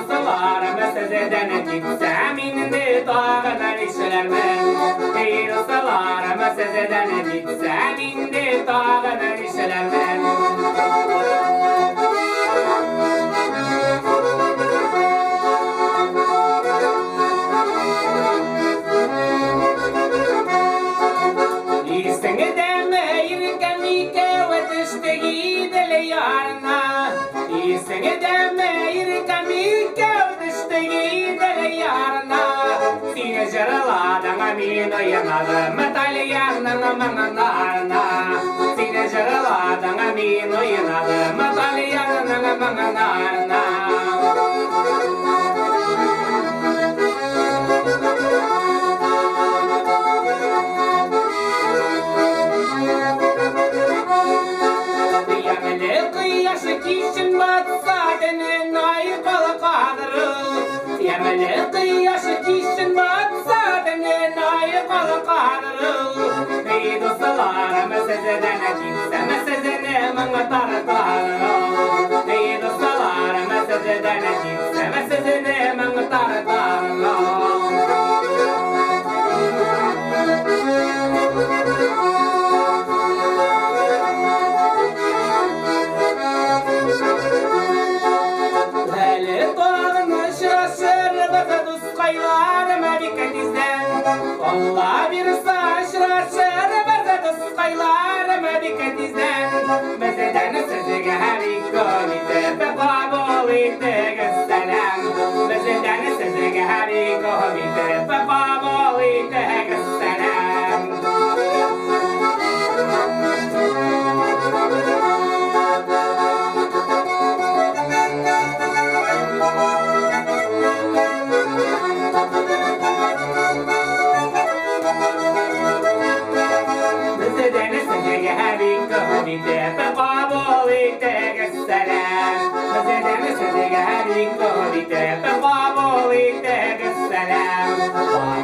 dostlarım sizden gitsem indi dağdan işlermen. Ey dostlarım sizden gitsem indi dağdan işlermen. Allah bir saçraşır bazı kaylar mediketizden bezeden sizge harika bite bababolitte gösteren bezeden sizge harika bite bababolitte gösteren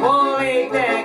Baboli